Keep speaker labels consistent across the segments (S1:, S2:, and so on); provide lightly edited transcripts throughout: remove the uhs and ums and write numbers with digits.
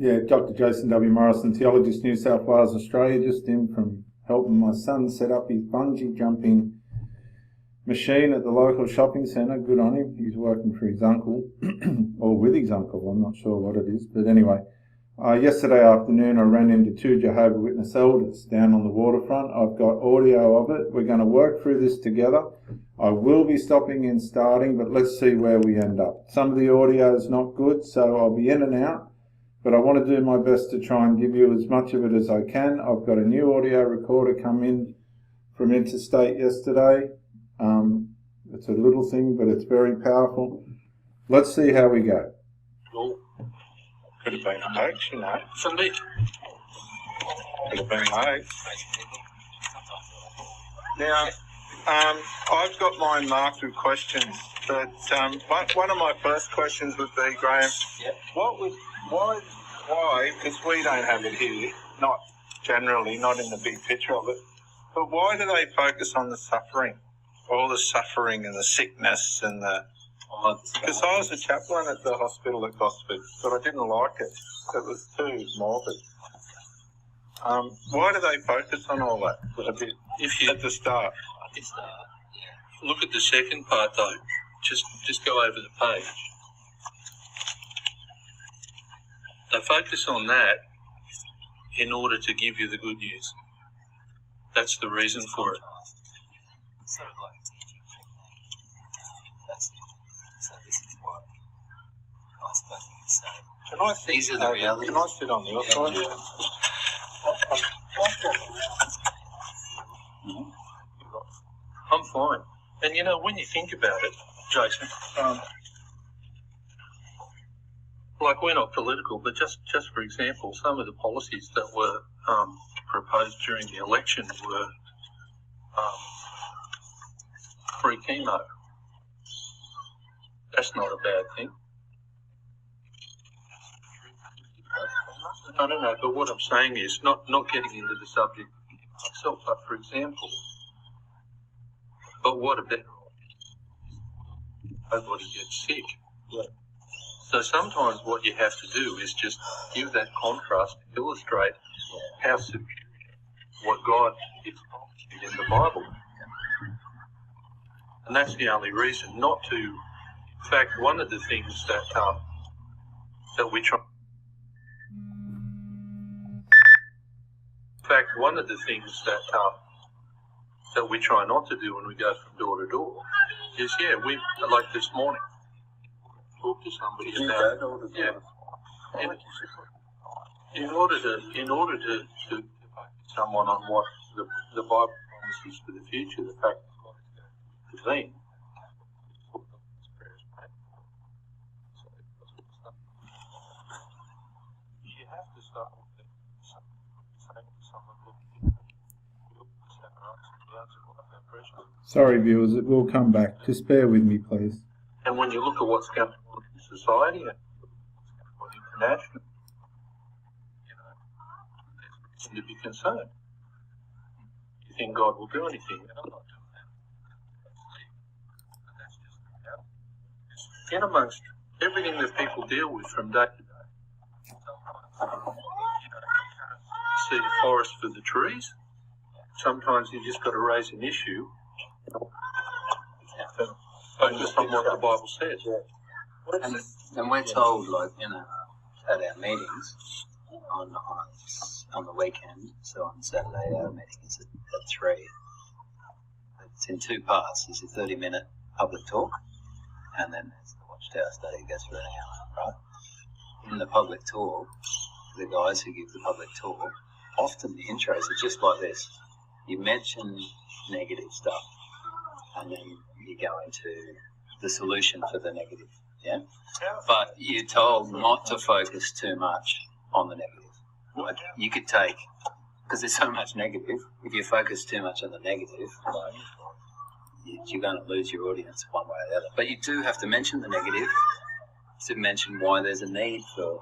S1: Dr. Jason W. Morrison, Theologist, New South Wales, Australia, just in from helping my son set up his bungee jumping machine at the local shopping centre. Good on him. He's working for his uncle, or with his uncle, I'm not sure what it is. But anyway, yesterday afternoon I ran into 2 Jehovah Witness elders down on the waterfront. I've got audio of it. We're going to work through this together. I will be stopping and starting, but let's see where we end up. Some of the audio is not good, so I'll be in and out, but I want to do my best to try and give you as much of it as I can. I've got a new audio recorder come in from Interstate yesterday. It's a little thing, but it's very powerful. Let's see how we go.
S2: Cool. Could have been a hoax, you know. For me. Could have been a hoax. Now, I've got mine marked with questions, but one of my first questions would be, Graham, why, because we don't have it here, not generally, not in the big picture of it, but why do they focus on the suffering? All the suffering and the sickness and the... Because I was a chaplain at the hospital at Gosford, but I didn't like it. It was too morbid. Why do they focus on all that a bit at the start?
S3: Look at the second part though. Just go over the page. They focus on that in order to give you the good news. That's the reason for it.
S4: Sort of like teaching. So this is what I suppose you could say.
S2: Can I sit,
S4: these are the realities.
S2: Can I sit on the other side?
S3: I'm fine. And you know, when you think about it, Jason, like we're not political, but just for example, some of the policies that were proposed during the election were free chemo. That's not a bad thing. I don't know, but what I'm saying is not getting into the subject itself, but for example, but what about nobody gets sick? Yeah. So sometimes what you have to do is just give that contrast to illustrate how superior what God is in the Bible. And that's the only reason, not to. In fact, one of the things that we try. In fact, one of the things that we try not to do when we go from door to door is, we like this morning talk to somebody about in order to someone on what the Bible promises for the future, the fact that God is going to intervene. You have to start with
S1: Sorry, viewers, it will come back. Just bear with me, please.
S3: And when you look at what's going on in society and what's international, there's reason to be concerned. You think God will do anything? I'm not doing that. That's just reality. In amongst everything that people deal with from day to day, see the forest for the trees. Sometimes you just got to raise an issue. Focus on what the Bible says.
S4: And we're told, like, at our meetings on the weekend, so on Saturday our meeting is at 3. It's in 2 parts. There's a 30-minute public talk, and then there's the Watchtower study goes for an hour, right? In the public talk, the guys who give the public talk, often the intros are just like this. You mention negative stuff, and then you go into the solution for the negative, But you're told not to focus too much on the negative. Like you could take, because there's so much negative, if you focus too much on the negative, you're going to lose your audience one way or the other. But you do have to mention the negative to mention why there's a need for,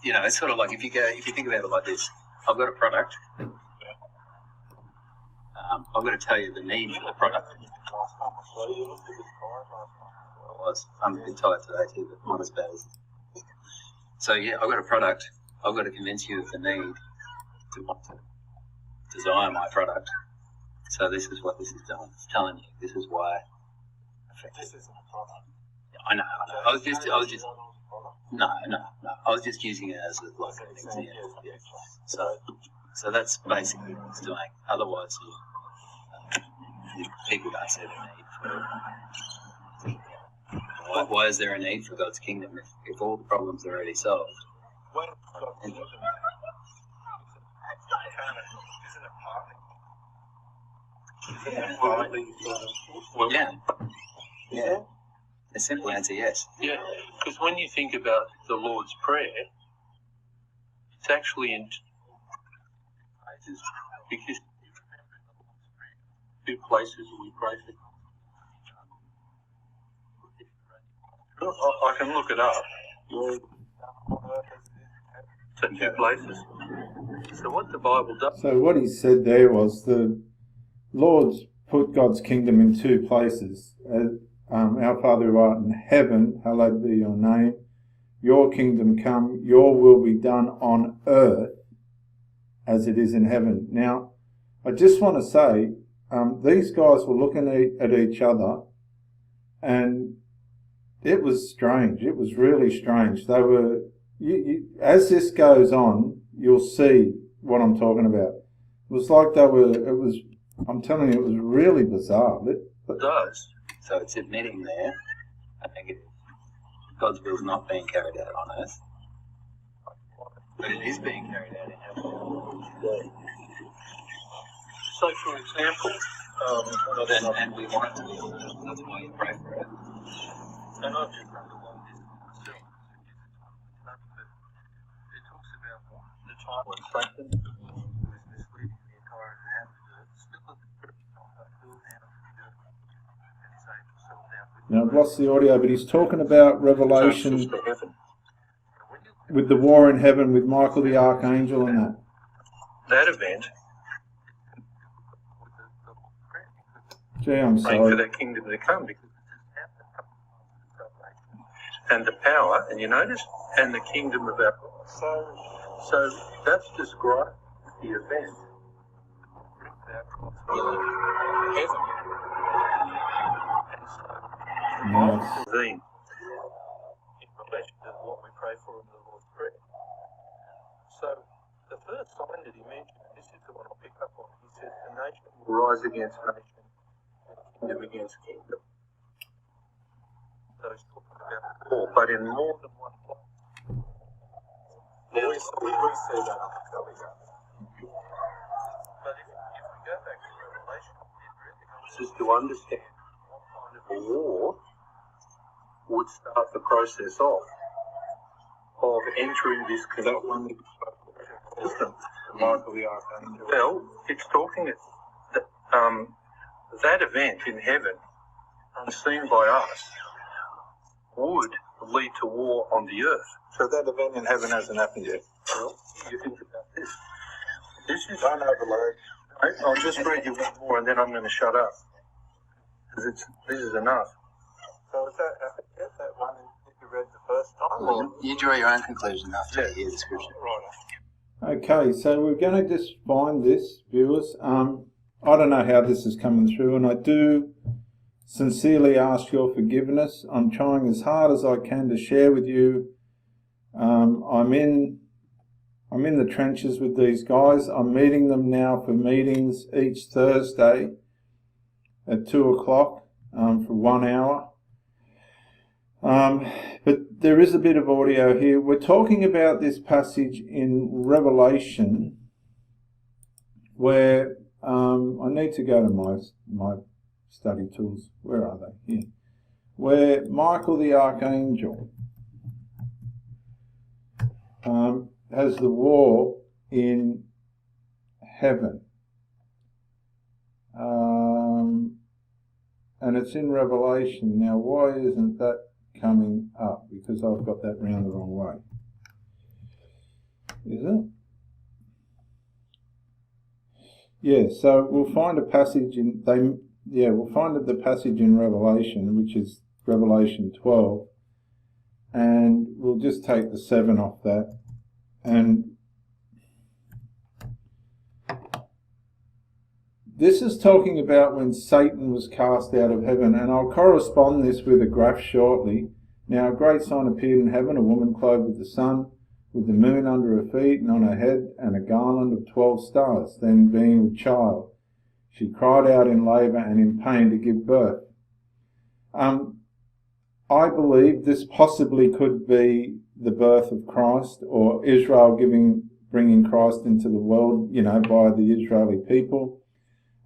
S4: it's sort of like if you think about it like this, I've got a product. I've got to tell you the need for the product. I'm a bit tired today too, but not as bad as. So I've got a product, I've got to convince you of the need to want to desire my product. So this is what this is doing. It's telling you this is why.
S2: This isn't a product.
S4: I know. I was just. No. I was just using it as a like an example. Yeah. So that's basically what it's doing. Otherwise, people don't see the need for. Why is there a need for God's kingdom if all the problems are already solved?
S2: When God's kingdom isn't it partly?
S4: Yeah. The simple answer, yes.
S3: Yeah, because when you think about the Lord's Prayer, it's actually in places, because two places we pray for. I can look it up. So two places. So what the Bible does.
S1: So what he said there was the Lord's put God's kingdom in two places. Our Father who art in heaven, hallowed be your name. Your kingdom come, your will be done on earth as it is in heaven. Now, I just want to say, these guys were looking at each other, and it was strange. It was really strange. They were, as this goes on, you'll see what I'm talking about. It was like I'm telling you, it was really bizarre.
S3: It does.
S4: So it's admitting there, I think God's will is not being carried out on earth, but it is being carried out in heaven.
S3: So, for example,
S4: and we want it to be. That's why you pray for it.
S3: And I've just underlined this myself. It talks about the time when Satan was misleading the entire inhabitants, still at the
S1: Now I've lost the audio, but he's talking about Revelation with the war in heaven with Michael the Archangel and that.
S3: That event.
S1: Gee, I'm
S3: praying for
S1: sorry.
S3: that kingdom to come, because and the power, and you notice, and the kingdom of our God. So that's described the event. Heaven.
S1: Nice.
S3: In relation to what we pray for in the Lord's Prayer. So the first sign that he mentioned, and this is the one I'll pick up on, he said the nation will rise against nation and kingdom against kingdom. So he's talking about war, but in more than one place.
S2: We see that.
S3: But if we go back to Revelation, it really helps us to understand what kind of a war would start the process of entering this kingdom.
S2: Michael the Archangel.
S3: Well, it's talking that event in heaven, unseen by us, would lead to war on the earth.
S2: So that event in heaven hasn't happened yet.
S3: Well, you think about this. This is.
S2: Don't overload.
S3: I'll just read you one more, and then I'm going to shut up, because this is enough.
S2: So is that one that you read the first time? Or?
S4: You draw your own conclusion after you hear the scripture.
S2: Right.
S1: Okay, so we're going to just find this, viewers. I don't know how this is coming through, and I do sincerely ask your forgiveness. I'm trying as hard as I can to share with you. I'm in the trenches with these guys. I'm meeting them now for meetings each Thursday at 2 o'clock for 1 hour. But there is a bit of audio here. We're talking about this passage in Revelation where I need to go to my study tools. Where are they? Here. Where Michael the Archangel has the war in heaven. And it's in Revelation. Now, why isn't that coming up? Because I've got that round the wrong way. Is it? Yeah, so we'll find a passage we'll find the passage in Revelation, which is Revelation 12, and we'll just take the 7 off that, And this is talking about when Satan was cast out of heaven, and I'll correspond this with a graph shortly. Now a great sign appeared in heaven, a woman clothed with the sun, with the moon under her feet, and on her head and a garland of 12 stars. Then, being with child, she cried out in labour and in pain to give birth. I believe this possibly could be the birth of Christ, or Israel bringing Christ into the world, by the Israeli people.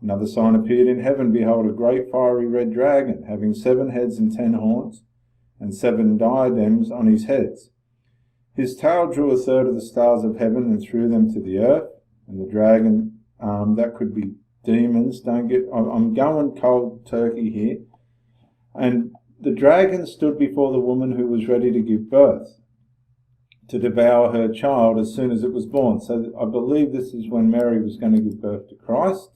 S1: Another sign appeared in heaven. Behold, a great fiery red dragon, having 7 heads and 10 horns, and 7 diadems on his heads. His tail drew a third of the stars of heaven and threw them to the earth. And the dragon, that could be demons. I'm going cold turkey here. And the dragon stood before the woman who was ready to give birth, to devour her child as soon as it was born. So I believe this is when Mary was going to give birth to Christ.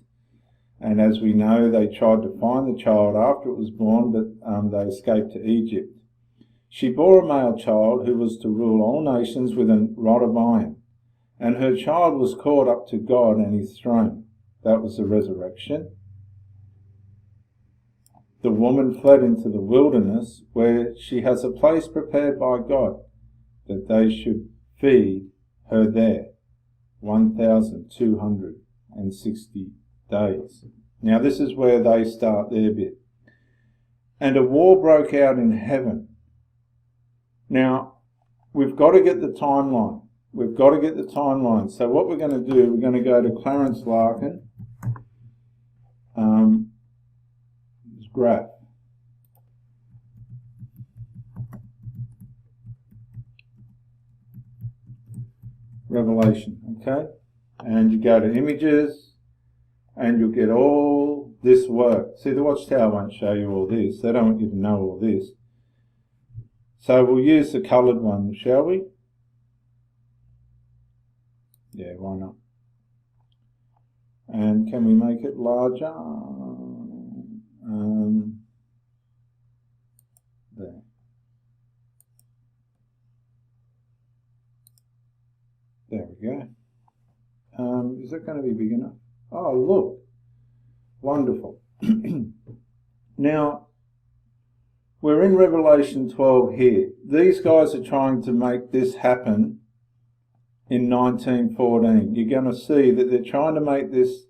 S1: And as we know, they tried to find the child after it was born, but they escaped to Egypt. She bore a male child who was to rule all nations with a rod of iron. And her child was caught up to God and his throne. That was the resurrection. The woman fled into the wilderness, where she has a place prepared by God, that they should feed her there 1,260 days. Now this is where they start their bit. And a war broke out in heaven. Now, we've got to get the timeline. So what we're going to do, we're going to go to Clarence Larkin. His graph. Revelation, okay? And you go to images, and you'll get all this work. See, the Watchtower won't show you all this. They don't want you to know all this. So we'll use the coloured one, shall we? Yeah, why not? And can we make it larger? There. There we go. Is that going to be big enough? Oh, look. Wonderful. Now, we're in Revelation 12 here. These guys are trying to make this happen in 1914. You're going to see that they're trying to make this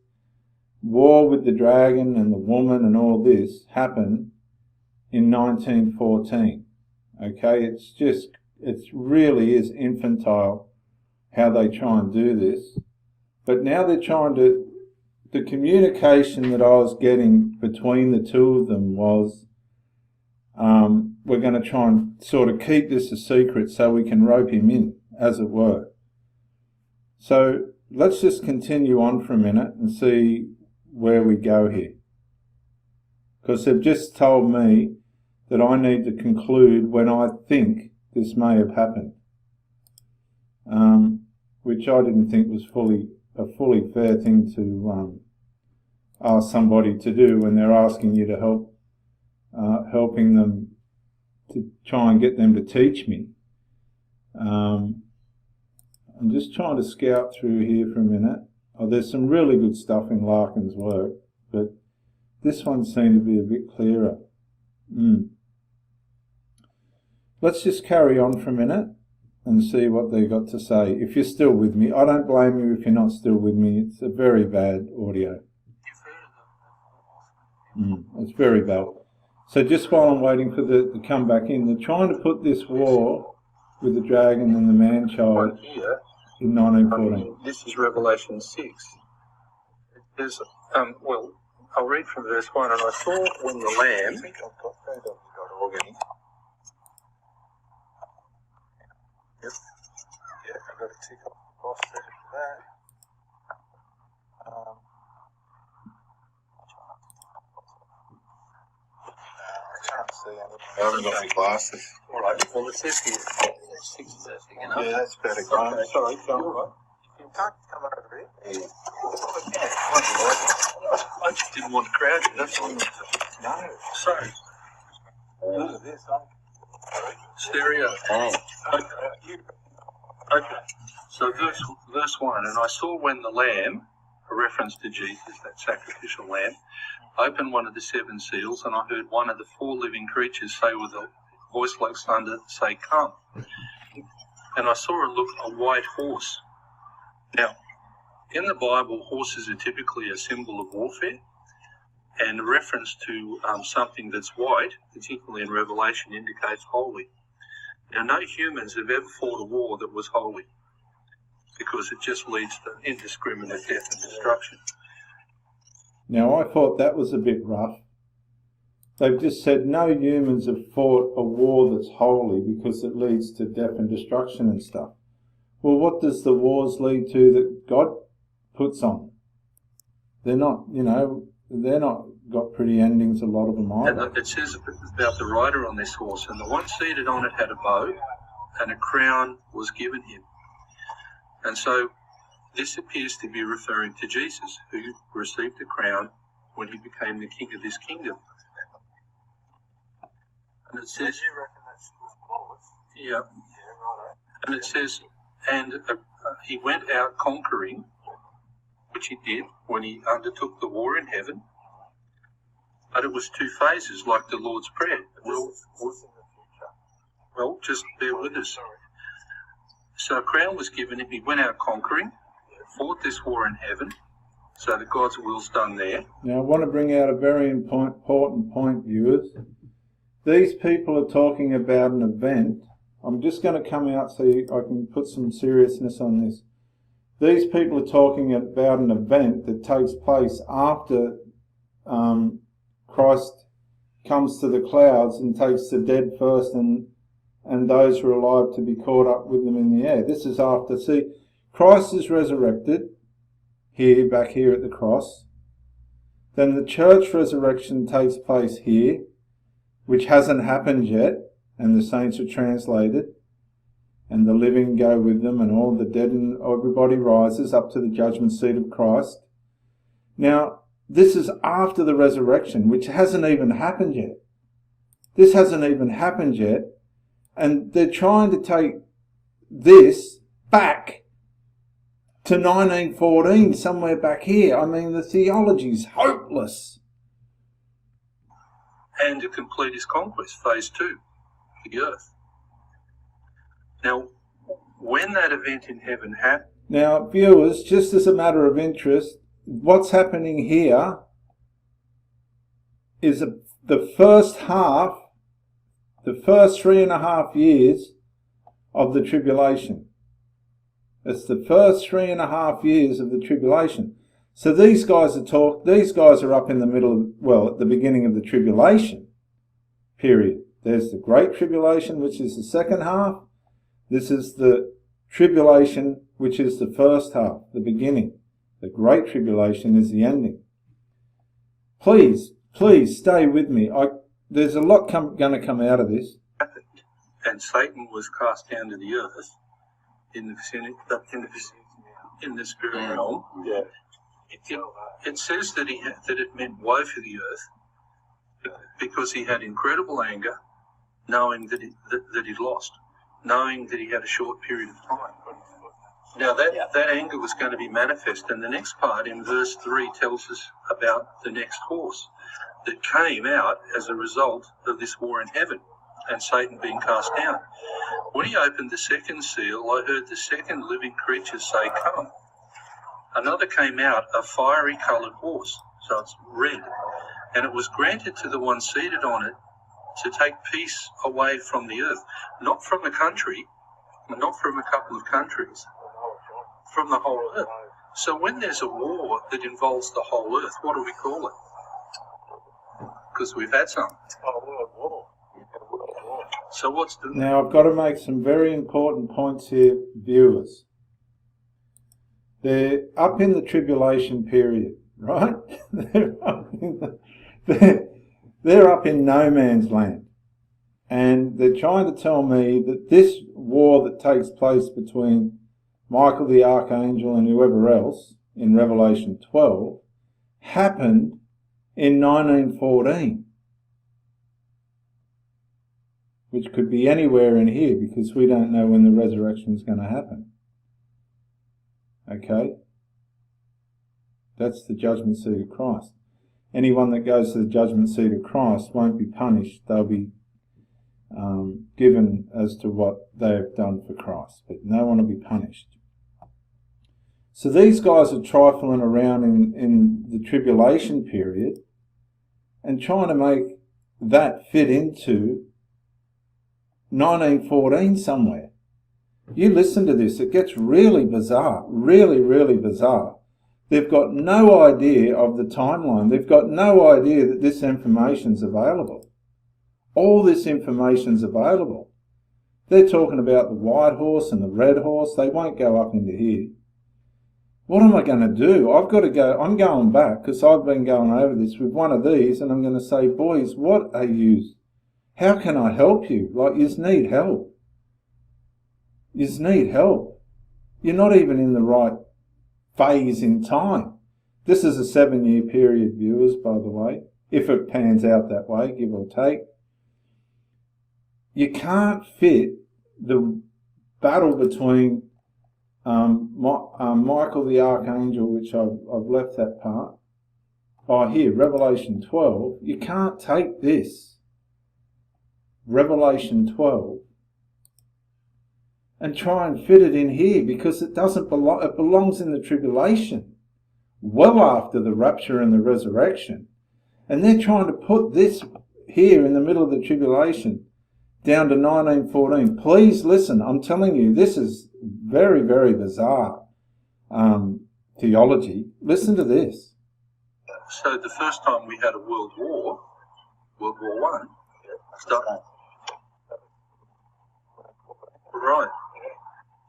S1: war with the dragon and the woman and all this happen in 1914. Okay, it really is infantile how they try and do this. But now they're trying to, the communication that I was getting between the two of them was, we're going to try and sort of keep this a secret so we can rope him in, as it were. So let's just continue on for a minute and see where we go here. Because they've just told me that I need to conclude when I think this may have happened. Which I didn't think was a fully fair thing to ask somebody to do when they're asking you to help, helping them to try and get them to teach me. I'm just trying to scout through here for a minute. Oh, there's some really good stuff in Larkin's work, but this one seemed to be a bit clearer. Let's just carry on for a minute and see what they've got to say. If you're still with me, I don't blame you if you're not still with me. It's a very bad audio. It's very bad. So just while I'm waiting for to come back in, they're trying to put this war with the dragon and the man-child in 1914.
S3: This is Revelation 6. There's, well, I'll read from verse 1. And I saw when the Lamb... I think I've got .org. Yep. Yeah, I've got to tick off the boss there for that. I can't see anything. I haven't got my glasses. All right, well, it says here 6 is that big enough? Yeah, that's better. Okay. Sorry, all right. You can't come over here. Yeah. I just didn't want to crowd you, that's all. No. Sorry. Look at this, stereo. Oh. Okay. So verse 1, and I saw when the Lamb, a reference to Jesus, that sacrificial lamb, opened one of the seven seals, and I heard one of the four living creatures say with a voice like thunder, say, "Come." And I saw a white horse. Now, in the Bible, horses are typically a symbol of warfare, and a reference to something that's white, particularly in Revelation, indicates holy. Now, no humans have ever fought a war that was holy, because it just leads to indiscriminate death and destruction.
S1: Now, I thought that was a bit rough. They've just said no humans have fought a war that's holy because it leads to death and destruction and stuff. Well, what does the wars lead to that God puts on? They're not, they're not got pretty endings, a lot of them either.
S3: And it says about the rider on this horse, and the one seated on it had a bow, and a crown was given him. And so this appears to be referring to Jesus, who received a crown when he became the king of this kingdom. And it says, yeah, and it says, and he went out conquering, which he did when he undertook the war in heaven. But it was two phases, like the Lord's Prayer. Well, just bear with us. So a crown was given him. He went out conquering, fought this war in heaven, so that God's will's done there.
S1: Now, I want to bring out a very important point, viewers. These people are talking about an event. I'm just going to come out so I can put some seriousness on this. These people are talking about an event that takes place after Christ comes to the clouds and takes the dead first and those who are alive to be caught up with them in the air. This is after. See, Christ is resurrected here, back here at the cross. Then the church resurrection takes place here, which hasn't happened yet, and the saints are translated, and the living go with them, and all the dead and everybody rises up to the judgment seat of Christ. Now, this is after the resurrection, which hasn't even happened yet. This hasn't even happened yet, and they're trying to take this back to 1914, somewhere back here. I mean, the theology's hopeless.
S3: And to complete his conquest, phase 2, the earth. Now, when that event in heaven happened...
S1: Now, viewers, just as a matter of interest, what's happening here is the first half, the first 3.5 years of the tribulation. It's the first 3.5 years of the tribulation. So these guys are up in the middle of, at the beginning of the tribulation period. There's the Great Tribulation, which is the second half. This is the tribulation, which is the first half, the beginning. The Great Tribulation is the ending. Please stay with me. There's a lot going to come out of this.
S3: And Satan was cast down to the earth in the spirit realm.
S2: Yeah.
S3: It says that it meant woe for the earth because he had incredible anger, knowing that he'd lost, knowing that he had a short period of time. Now that anger was going to be manifest, and the next part in verse 3 tells us about the next horse that came out as a result of this war in heaven and Satan being cast down. When he opened the second seal, I heard the second living creature say, "Come." Another came out, a fiery coloured horse, so it's red, and it was granted to the one seated on it to take peace away from the earth, not from a country, not from a couple of countries, from the whole earth. So when there's a war that involves the whole earth, what do we call it? Because we've had some. So what's the...
S1: Now, I've got to make some very important points here, viewers. They're up in the tribulation period, right? They're up in no man's land. And they're trying to tell me that this war that takes place between Michael the Archangel and whoever else in Revelation 12 happened in 1914. Which could be anywhere in here because we don't know when the resurrection is going to happen. Okay? That's the judgment seat of Christ. Anyone that goes to the judgment seat of Christ won't be punished. They'll be given as to what they have done for Christ, but no one will be punished. So these guys are trifling around in the tribulation period and trying to make that fit into 1914 somewhere. You listen to this, it gets really bizarre, really, really bizarre. They've got no idea of the timeline. They've got no idea that this information's available. All this information's available. They're talking about the white horse and the red horse. They won't go up into here. What am I going to do? I've got to go. I'm going back because I've been going over this with one of these, and I'm going to say, boys, what are you? How can I help you? Like, you need help. You need help. You're not even in the right phase in time. This is a 7-year period, viewers, by the way, if it pans out that way, give or take. You can't fit the battle between Michael the Archangel, which I've left that part. Oh, here, Revelation 12. You can't take this, Revelation 12, and try and fit it in here, because it doesn't belong. It belongs in the tribulation, well after the rapture and the resurrection. And they're trying to put this here in the middle of the tribulation down to 1914. Please listen, I'm telling you, this is very, very bizarre theology. Listen to this.
S3: So the first time we had a World War One, right?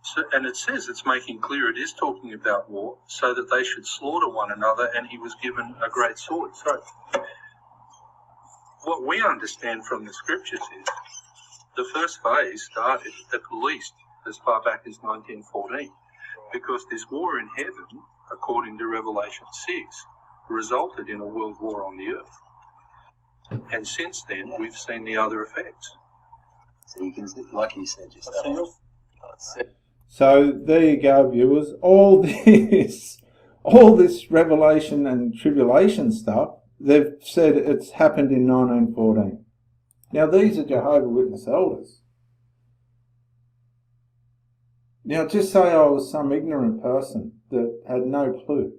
S3: So, and it says, it's making clear it is talking about war, so that they should slaughter one another, and he was given a great sword. So what we understand from the scriptures is the first phase started at least as far back as 1914, because this war in heaven, according to Revelation 6, resulted in a world war on the earth. And since then, we've seen the other effects.
S4: So you can, like you said, just
S1: So there you go, viewers. All this revelation and tribulation stuff, they've said it's happened in 1914. Now, these are Jehovah Witness elders. Now, just say I was some ignorant person that had no clue.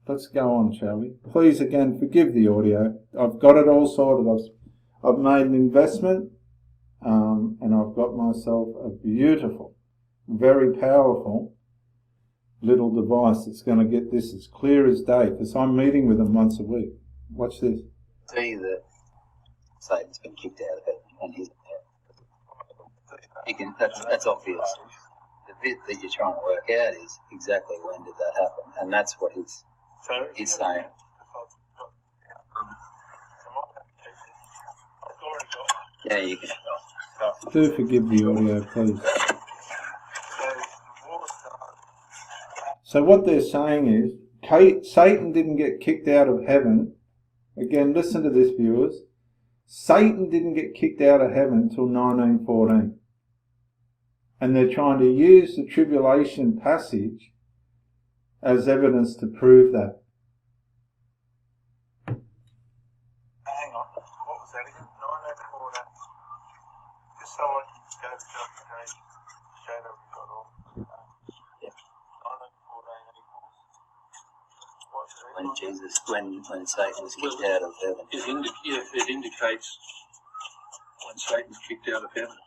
S1: Let's go on, shall we? Please, again, forgive the audio. I've got it all sorted. I've made an investment, and I've got myself a beautiful, very powerful little device that's going to get this as clear as day, because I'm meeting with them once a week. Watch this.
S4: See that Satan's been kicked out of heaven, and he's that's obvious. The bit that you're trying to work out is exactly when did that happen, and that's what he's saying. Yeah, you can.
S1: Do forgive the audio, please. So what they're saying is, Satan didn't get kicked out of heaven. Again, listen to this, viewers. Satan didn't get kicked out of heaven until 1914. And they're trying to use the tribulation passage as evidence to prove that.
S2: Hang on, what was that again? 1914. Just so I can go to justification, show that we've got all. 1914 equals.
S4: When Satan was kicked out of heaven.
S3: It indicates when Satan's kicked out of heaven.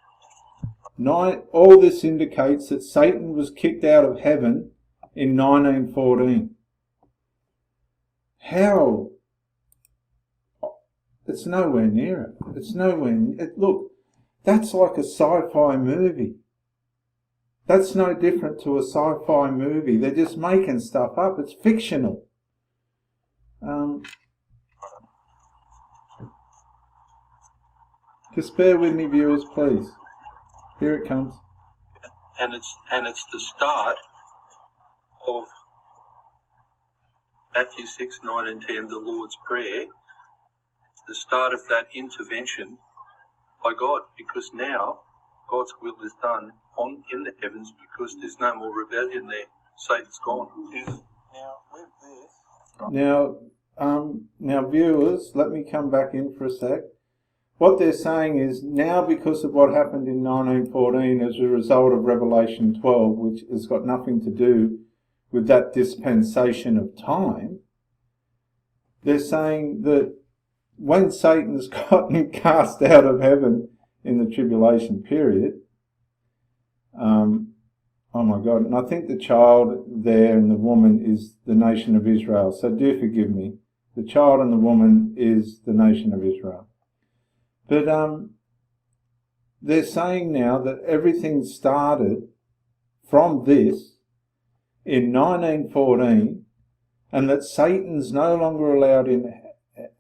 S1: All this indicates that Satan was kicked out of heaven in 1914. How? It's nowhere near it. It's nowhere. Look, that's like a sci-fi movie. That's no different to a sci-fi movie. They're just making stuff up. It's fictional. Just bear with me, viewers, please. Here it comes.
S3: And it's the start of Matthew 6, 9 and 10, the Lord's Prayer. It's the start of that intervention by God, because now God's will is done on in the heavens because there's no more rebellion there. Satan's gone.
S2: Now, with this,
S1: Now, viewers, let me come back in for a sec. What they're saying is now, because of what happened in 1914 as a result of Revelation 12, which has got nothing to do with that dispensation of time, they're saying that when Satan's gotten cast out of heaven in the tribulation period, oh my God, and I think the child there and the woman is the nation of Israel, so do forgive me. The child and the woman is the nation of Israel. But they're saying now that everything started from this in 1914 and that Satan's no longer allowed in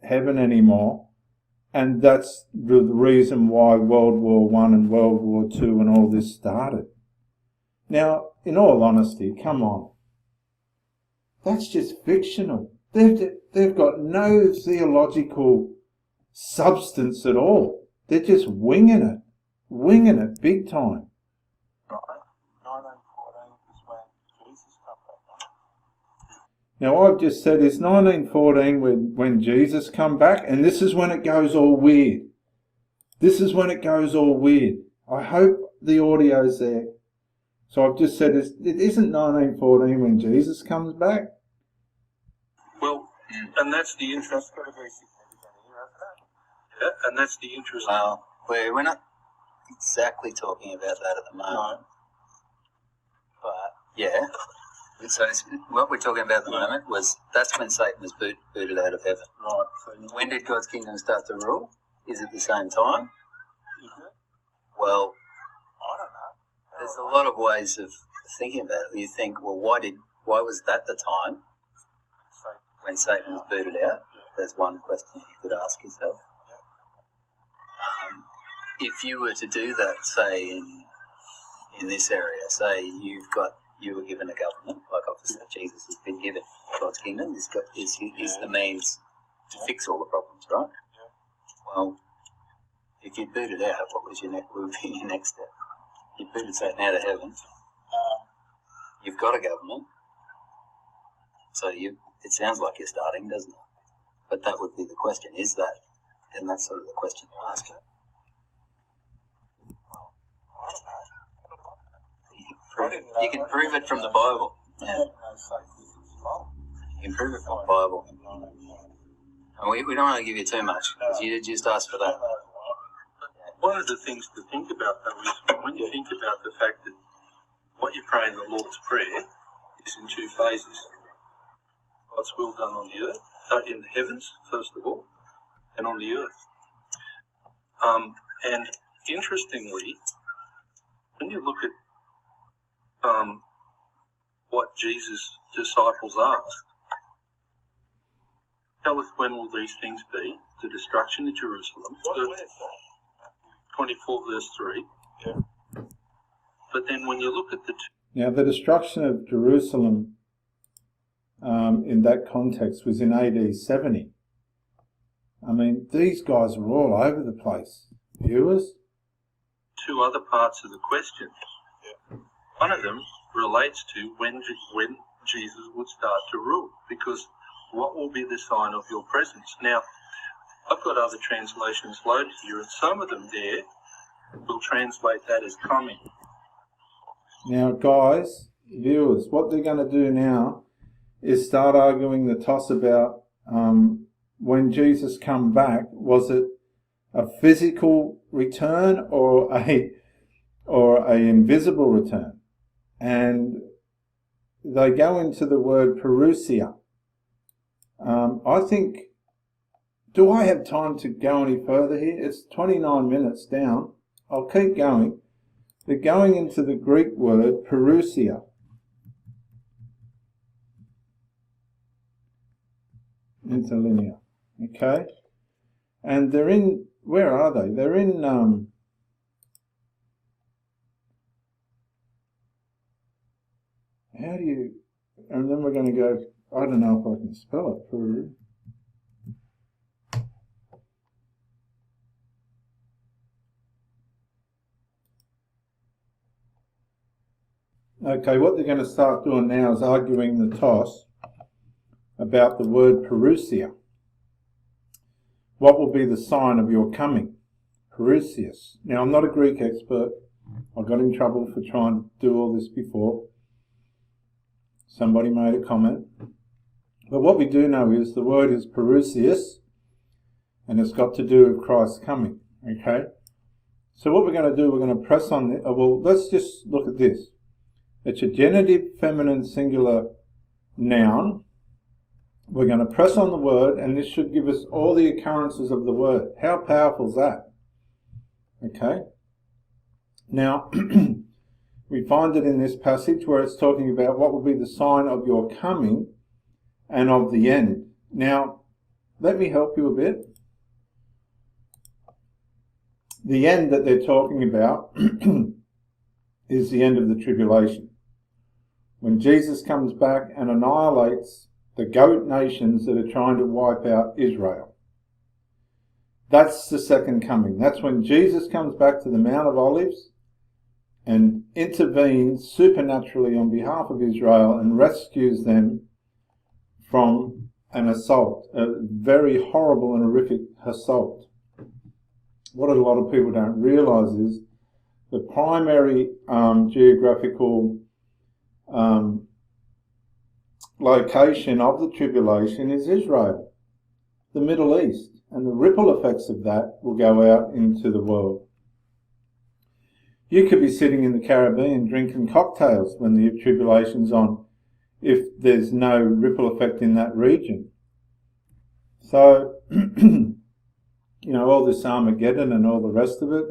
S1: heaven anymore, and that's the reason why World War I and World War II and all this started. Now, in all honesty, come on. That's just fictional. They've got no theological substance at all. They're just winging it big time.
S2: right, 1914 is when Jesus comes back.
S1: Now, I've just said it's 1914 when Jesus come back, and this is when it goes all weird. This is when it goes all weird. I hope the audio's there. So I've just said it isn't 1914 when Jesus comes back.
S3: Well, and that's the interest. Yeah, and that's the interest.
S4: Well, we're not exactly talking about that at the moment. But, yeah. So what we're talking about at the moment was that's when Satan was booted out of heaven.
S3: Right. So
S4: When did God's kingdom start to rule? Is it the same time?
S2: Is it?
S4: Well,
S2: I don't know.
S4: there's a lot of ways of thinking about it. You think, well, why was that the time when Satan was booted out? There's one question you could ask yourself. If you were to do that, say in this area, say you were given a government, like obviously Jesus has been given God's kingdom, is the means to fix all the problems, right? Well, if you booted out, what would be your next step? You booted Satan out of heaven. You've got a government, so it sounds like you're starting, doesn't it? But that would be the question: is that? And that's sort of the question you ask. You can prove it from the Bible. Yeah. You can prove it from the Bible. And we don't want to give you too much, because you just asked for that.
S3: one of the things to think about, though, is when you think about the fact that what you pray in the Lord's Prayer is in two phases. God's will done on the earth, in the heavens, first of all, and on the earth. And interestingly, when you look at what Jesus' disciples asked, tell us when will these things be, the destruction of Jerusalem, 24 verse 3.
S2: Yeah.
S3: But then when you look at the
S1: Now, the destruction of Jerusalem in that context was in AD 70. I mean, these guys were all over the place. Viewers?
S3: two other parts of the question.
S2: Yeah.
S3: One of them relates to when Jesus would start to rule, because what will be the sign of your presence? Now, I've got other translations loaded here, and some of them there will translate that as coming.
S1: Now, guys, viewers, what they're going to do now is start arguing the toss about when Jesus come back, was it a physical return or a invisible return? And they go into the word parousia. I think, do I have time to go any further here? It's 29 minutes down. I'll keep going. They're going into the Greek word parousia. Interlinear. Okay? And they're in, where are they? They're in, how do you, and then we're going to go, I don't know if I can spell it, Peru. Okay, what they're going to start doing now is arguing the toss about the word parousia. What will be the sign of your coming? Parousias. Now, I'm not a Greek expert. I got in trouble for trying to do all this before. Somebody made a comment. But what we do know is the word is parousias, and it's got to do with Christ's coming. Okay? So what we're going to do, we're going to press on the... well, let's just look at this. It's a genitive feminine singular noun. We're going to press on the word, and this should give us all the occurrences of the word. How powerful is that? Okay? Now, we find it in this passage where it's talking about what will be the sign of your coming and of the end. Now, let me help you a bit. The end that they're talking about is the end of the tribulation. When Jesus comes back and annihilates the goat nations that are trying to wipe out Israel. That's the second coming. That's when Jesus comes back to the Mount of Olives and intervenes supernaturally on behalf of Israel and rescues them from an assault, a very horrible and horrific assault. What a lot of people don't realise is the primary geographical location of the tribulation is Israel, the Middle East, and the ripple effects of that will go out into the world. You could be sitting in the Caribbean drinking cocktails when the tribulation's on, if there's no ripple effect in that region. So, all this Armageddon and all the rest of it,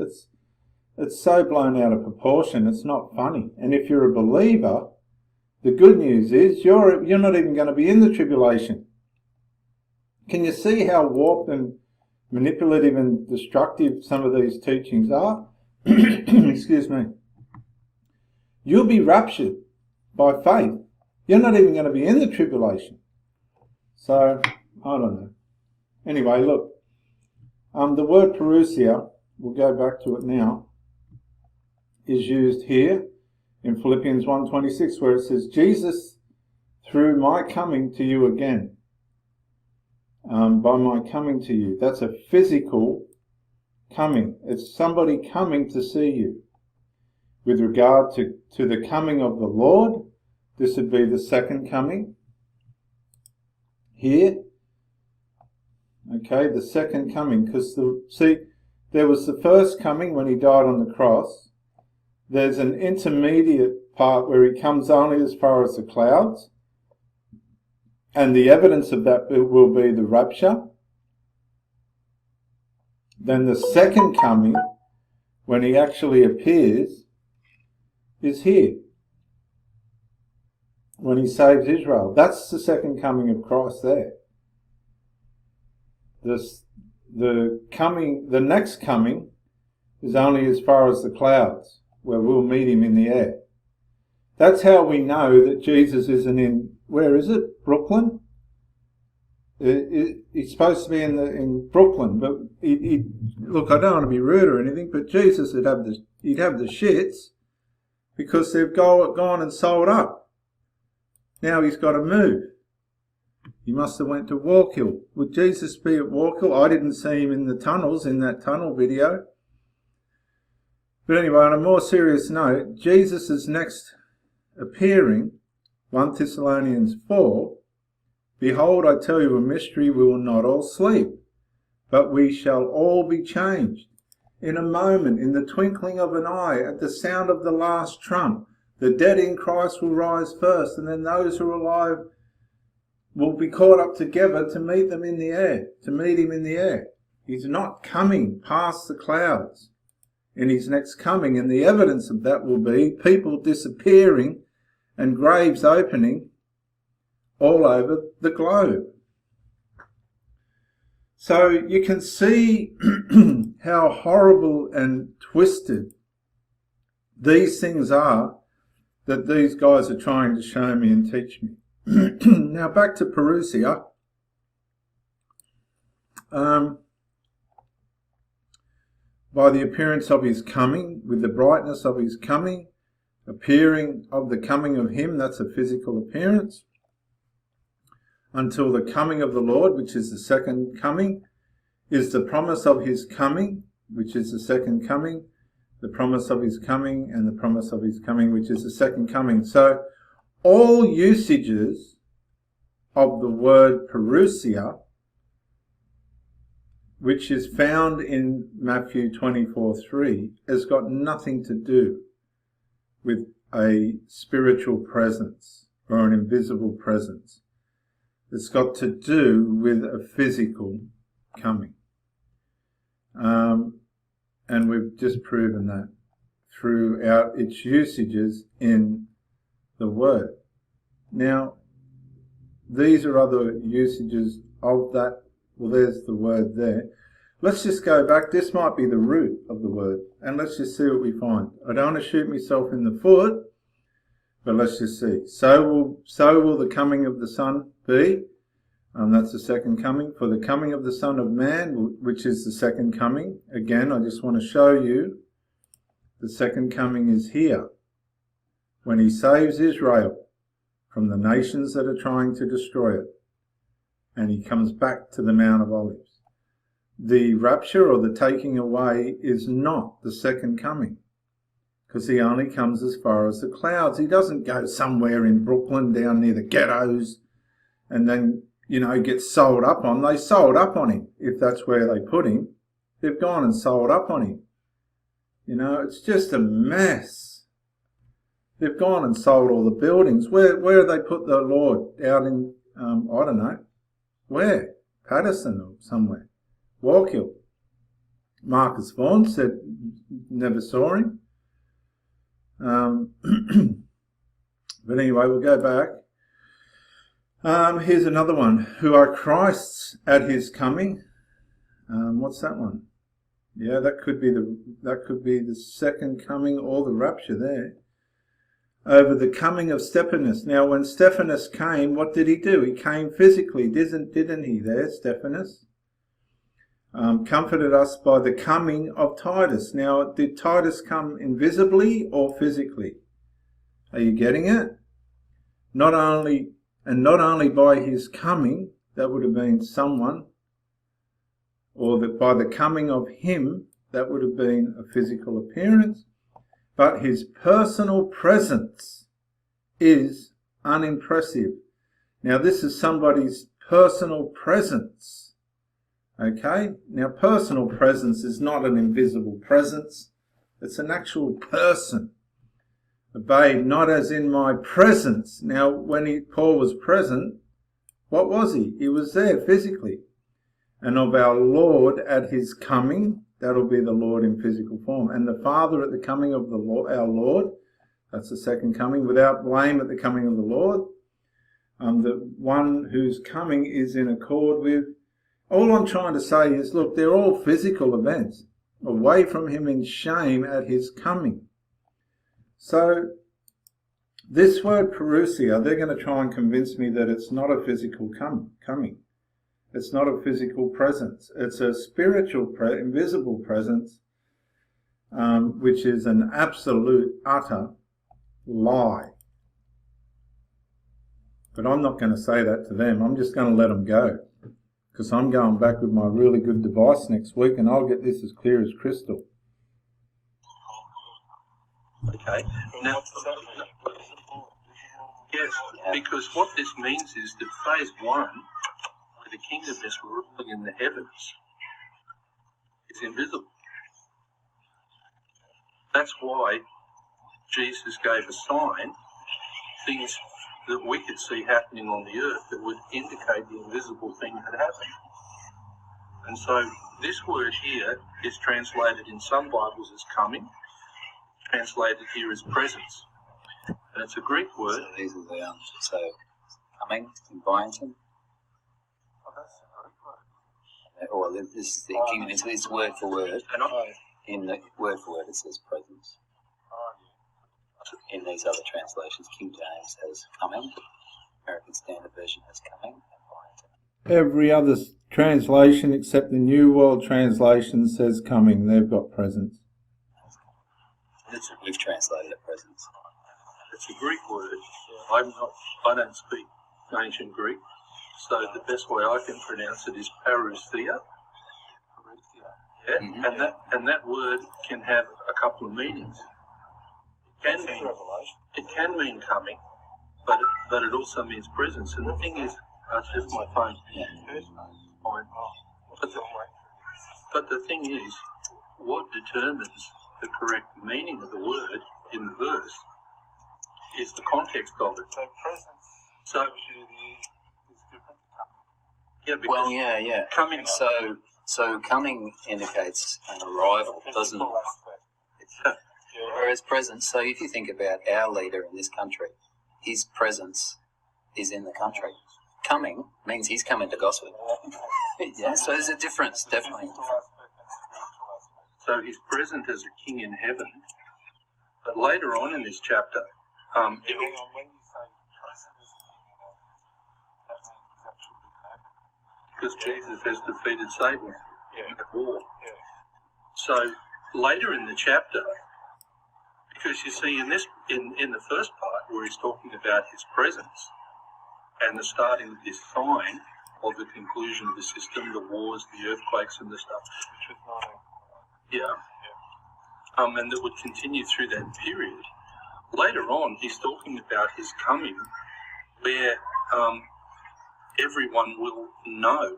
S1: it's so blown out of proportion, it's not funny. And if you're a believer, the good news is you're not even going to be in the tribulation. Can you see how warped and manipulative and destructive some of these teachings are? Excuse me. You'll be raptured by faith. You're not even going to be in the tribulation. So, I don't know. Anyway, look. The word parousia, we'll go back to it now, is used here in Philippians 1:26, where it says, Jesus, through my coming to you again, by my coming to you. That's a physical coming. It's somebody coming to see you. With regard to the coming of the Lord, this would be the second coming. Here, okay, the second coming, because there was the first coming when he died on the cross. There's an intermediate part where he comes only as far as the clouds. And the evidence of that will be the rapture. Then the second coming, when he actually appears, is here. When he saves Israel. That's the second coming of Christ there. The next coming is only as far as the clouds, where we'll meet him in the air. That's how we know that Jesus isn't in, where is it? Brooklyn? He's supposed to be in Brooklyn, but look, I don't want to be rude or anything, but Jesus he'd have the shits because they've gone and sold up. Now he's got to move. He must have went to Walkill. Would Jesus be at Walkill? I didn't see him in the tunnels, in that tunnel video. But anyway, on a more serious note, Jesus' next appearing, 1 Thessalonians 4, behold, I tell you a mystery, we will not all sleep, but we shall all be changed. In a moment, in the twinkling of an eye, at the sound of the last trump, the dead in Christ will rise first, and then those who are alive will be caught up together to meet them in the air, to meet him in the air. He's not coming past the clouds in his next coming, and the evidence of that will be people disappearing and graves opening all over the globe. So you can see how horrible and twisted these things are that these guys are trying to show me and teach me. Now back to parousia. By the appearance of his coming, with the brightness of his coming, appearing of the coming of him, that's a physical appearance, until the coming of the Lord, which is the second coming, is the promise of his coming, which is the second coming, the promise of his coming, and the promise of his coming, which is the second coming. So all usages of the word parousia, which is found in Matthew 24:3, has got nothing to do with a spiritual presence or an invisible presence. It's got to do with a physical coming. And we've just proven that throughout its usages in the word. Now, these are other usages of that. Well, there's the word there. Let's just go back. This might be the root of the word. And let's just see what we find. I don't want to shoot myself in the foot, but let's just see. So will the coming of the Son be. That's the second coming. For the coming of the Son of Man, which is the second coming. Again, I just want to show you the second coming is here. When he saves Israel from the nations that are trying to destroy it. And he comes back to the Mount of Olives. The rapture or the taking away is not the second coming. Because he only comes as far as the clouds. He doesn't go somewhere in Brooklyn down near the ghettos and then, get sold up on. They sold up on him, if that's where they put him. They've gone and sold up on him. It's just a mess. They've gone and sold all the buildings. Where have they put the Lord? Out in, I don't know. Where? Patterson or somewhere. Walkill. Marcus Vaughan said never saw him. But anyway, we'll go back. Here's another one. Who are Christ's at his coming. What's that one? Yeah, that could be the second coming or the rapture there. Over the coming of Stephanus. Now, when Stephanus came, what did he do? He came physically, didn't he there, Stephanus? Comforted us by the coming of Titus. Now, did Titus come invisibly or physically? Are you getting it? Not only by his coming, that would have been someone, or that by the coming of him, that would have been a physical appearance, but his personal presence is unimpressive. Now, this is somebody's personal presence. Okay? Now, personal presence is not an invisible presence. It's an actual person. Obeyed not as in my presence. Now, when Paul was present, what was he? He was there physically. And of our Lord at his coming, that'll be the Lord in physical form. And the Father at the coming of our Lord, that's the second coming, without blame at the coming of the Lord. The one whose coming is in accord with. All I'm trying to say is, look, they're all physical events. Away from him in shame at his coming. So, this word parousia, they're going to try and convince me that it's not a physical coming. It's not a physical presence. It's a spiritual, invisible presence, which is an absolute, utter lie. But I'm not going to say that to them. I'm just going to let them go. Because I'm going back with my really good device next week and I'll get this as clear as crystal.
S3: Okay. Now, yes, because what this means is that phase one, where the kingdom is ruling in the heavens, is invisible. That's why Jesus gave a sign, things that we could see happening on the earth that would indicate the invisible thing had happened. And so this word here is translated in some Bibles as coming, translated here as presence. And it's a Greek word.
S4: So these are the so coming in Byington.
S3: Oh, that's a Greek word.
S4: Or this is the kingdom. It's word for word.
S3: And
S4: in the word for word it says presence. In these other translations, King James has coming, American Standard Version has coming, and Byington.
S1: Every other translation except the New World Translation says coming. They've got presence.
S4: We've translated it presence.
S3: It's a Greek word. I don't speak ancient Greek, so the best way I can pronounce it is parousia. Yeah? And that word can have a couple of meanings. It can mean coming, but it also means presence. And the thing is, it's just my phone. But the thing is, what determines the correct meaning of the word in the verse is the context of it.
S2: So presence
S3: So,
S2: is different.
S3: yeah, because
S4: Well, yeah.
S3: coming.
S4: So coming indicates an arrival, doesn't it? Whereas presence, so if you think about our leader in this country, his presence is in the country. Coming means he's coming to Gosford. Yeah, so there's a difference, definitely.
S3: So he's present as a king in heaven. But later on in this chapter,
S2: When you say present as a king, that means actually
S3: because Jesus has defeated Satan in the war.
S2: Yeah.
S3: So later in the chapter, because you see in the first part where he's talking about his presence and the starting of this sign of the conclusion of the system, the wars, the earthquakes and the stuff.
S2: Which was not
S3: And that would continue through that period. Later on, he's talking about his coming, where everyone will know.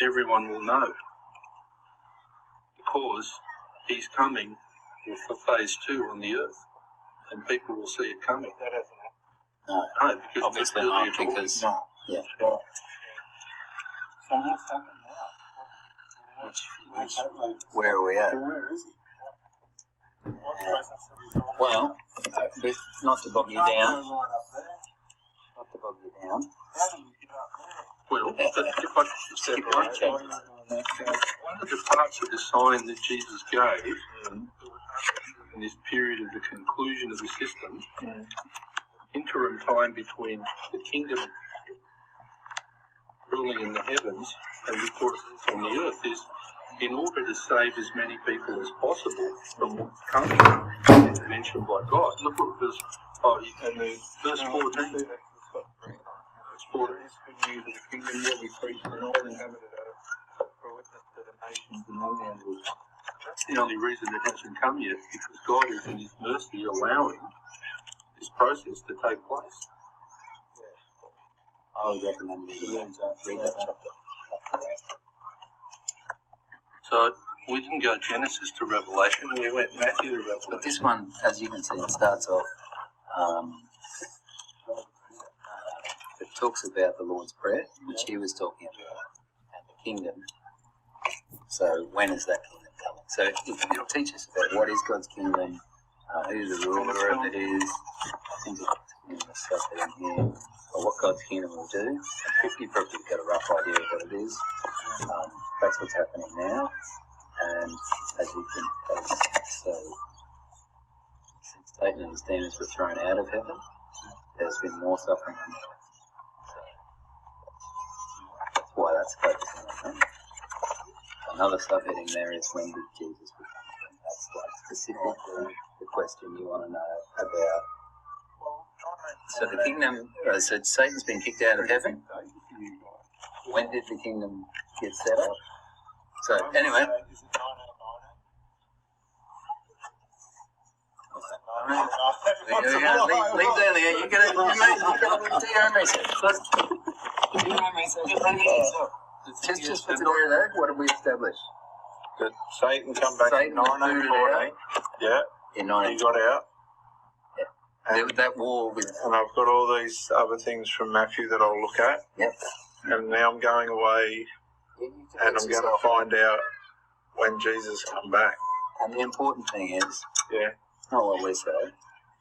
S3: Everyone will know. Because he's coming for phase 2 on the earth. And people will see it coming.
S2: that hasn't happened.
S3: No, because
S4: Obviously
S3: it's
S4: not,
S3: earlier
S4: because,
S3: talking.
S4: yeah.
S2: So what's happened now?
S4: Where are we at?
S2: Where is he? What presence have you got?
S4: Well, not to bog you down,
S2: Right up there.
S4: not to bog you down.
S2: How do you get up there?
S3: Well, but if I could just skip one thing. One of the parts of the sign that Jesus gave in this period of the conclusion of the system, interim time between the kingdom ruling in the heavens and before it's on the earth, is in order to save as many people as possible from coming mentioned by God. Look at verse 5 and verse 14. Verse 14.
S2: Good news of the kingdom will be preached in all inhabited earth for witness to the nations and all languages.
S3: That's the only reason it hasn't come yet, because God is in His mercy allowing this process to take place.
S4: I would recommend you read that chapter.
S3: So we didn't go Genesis to Revelation, we went Matthew to Revelation.
S4: But this one, as you can see, it starts off, it talks about the Lord's Prayer, which he was talking about, and the kingdom. So when is that kingdom coming? So it'll teach us about what is God's kingdom, who the ruler of it is. I think it's stuff in here, or what God's kingdom will do. You probably got a rough idea of what it is. That's what's happening now. And as you can so since Satan and his demons were thrown out of heaven, there's been more suffering on earth. So that's why that's focusing on that. Another subheading there is when did Jesus become? That's like specifically the question you want to know about. So the kingdom, so Satan's been kicked out of heaven. When did the kingdom get set up? So anyway. Leave down there. You gotta do your own research. Just for today, though, what have we established?
S2: That Satan come back
S4: Satan
S2: in 1914. Yeah.
S4: In
S2: He
S4: 19.
S2: got out.
S4: That war with.
S2: And I've got all these other things from Matthew that I'll look at.
S4: Yep.
S2: And now I'm going away and I'm going to find out when Jesus come back.
S4: And the important thing is,
S2: Yeah.
S4: not what we say.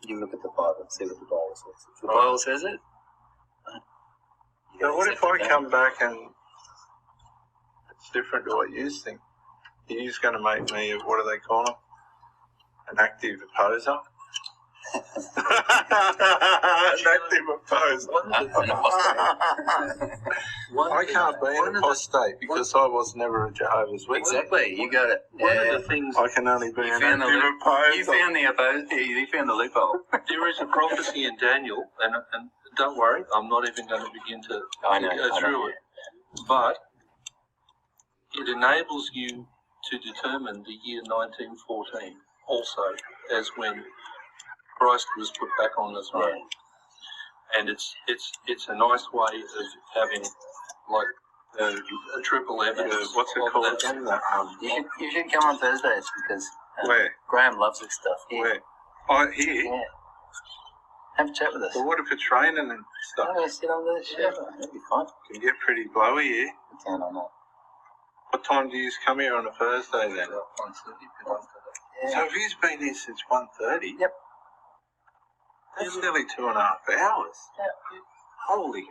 S4: You look at the Bible and see what the Bible says. If the Bible says it.
S2: Now, what if I come back and it's different to what you think? You're going to make me, what do they call him? An active opposer? An active opposer. I can't be an apostate because I was never a Jehovah's Witness.
S4: Exactly, you got it.
S3: One of the things
S2: I can only be an active opposer.
S4: You found the loophole.
S3: there is a prophecy in Daniel, and don't worry, I'm not even going to begin to go through it. But it enables you to determine the year 1914 also as when Christ was put back on the throne. And it's a nice way of having like a triple evidence.
S2: What's it called again?
S4: You should come on Thursdays because
S2: Where?
S4: Graham loves this stuff.
S2: Where? Oh, here?
S4: Yeah. Have a chat with us.
S2: Well, what if it's raining and stuff?
S4: I'm going to sit on the show. That'd be fine.
S2: It can get pretty blowy here.
S4: We can or not.
S2: What time do you come here on a Thursday then?
S4: Yeah.
S2: So have you been here since 1:30?
S4: Yep.
S2: That's nearly 2.5 hours.
S4: Yep.
S2: Holy.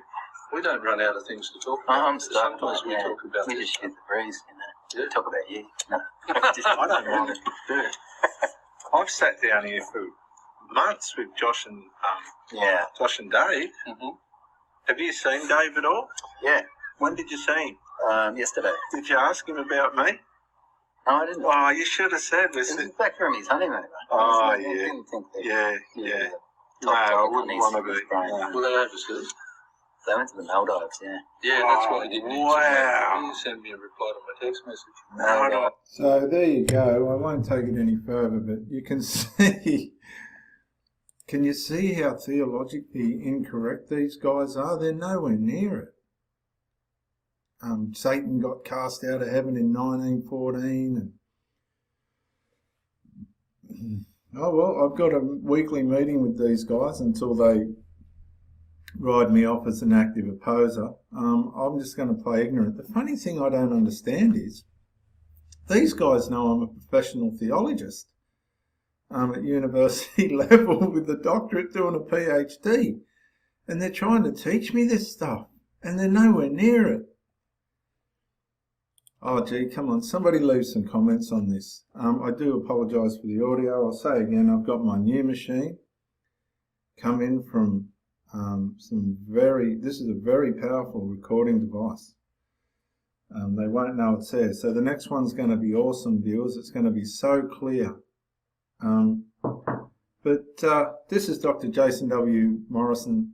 S3: We don't run out of things to talk about.
S4: I'm stuck.
S3: Sometimes we talk about
S4: We
S3: this
S4: just
S3: stuff.
S4: shoot the breeze, you know.
S3: Yeah.
S4: Talk about you. No.
S2: I don't mind it. Yeah. I've sat down here for months with Josh and Dave.
S3: Mhm.
S2: Have you seen Dave at all?
S4: Yeah.
S2: When did you see him?
S4: Yesterday.
S2: Did you ask him about me?
S4: No, I didn't.
S2: Oh, you should have said.
S4: He was back from his honeymoon. Right?
S2: Oh,
S4: I
S2: yeah.
S4: didn't think that.
S2: Yeah.
S4: Top
S2: No, I
S4: topic
S2: wouldn't
S4: on
S2: want to
S4: his
S2: be.
S4: brain.
S2: No.
S3: Were they overseas?
S4: They went to the Maldives, yeah.
S3: Yeah, that's why I didn't answer.
S2: Wow.
S3: You sent me a reply to my text message.
S2: No.
S1: So there you go. I won't take it any further, but you can see. Can you see how theologically incorrect these guys are? They're nowhere near it. Satan got cast out of heaven in 1914, and oh well, I've got a weekly meeting with these guys until they ride me off as an active opposer. I'm just going to play ignorant. The funny thing I don't understand is these guys know I'm a professional theologist at university level with a doctorate doing a PhD, and they're trying to teach me this stuff, and they're nowhere near it. Oh gee, come on, somebody leave some comments on this. I do apologise for the audio. I'll say again, I've got my new machine come in from this is a very powerful recording device. They won't know it's there. So the next one's going to be awesome, viewers. It's going to be so clear. This is Dr. Jason W. Morrison,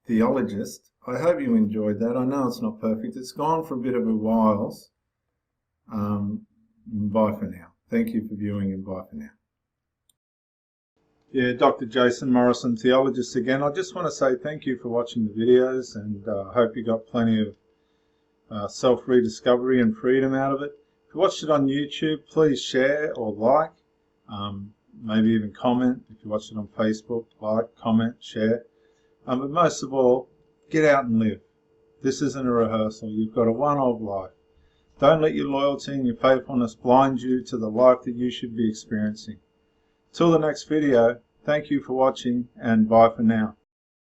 S1: theologist. I hope you enjoyed that. I know it's not perfect. It's gone for a bit of a while. Bye for now. Thank you for viewing, and bye for now. Yeah, Dr. Jason Morrison, theologist again. I just want to say thank you for watching the videos, and I hope you got plenty of self-rediscovery and freedom out of it. If you watched it on YouTube, please share or like, maybe even comment. If you watched it on Facebook, like, comment, share. But most of all, get out and live. This isn't a rehearsal. You've got a one-off life. Don't let your loyalty and your faithfulness blind you to the life that you should be experiencing. Till the next video, thank you for watching, and bye for now.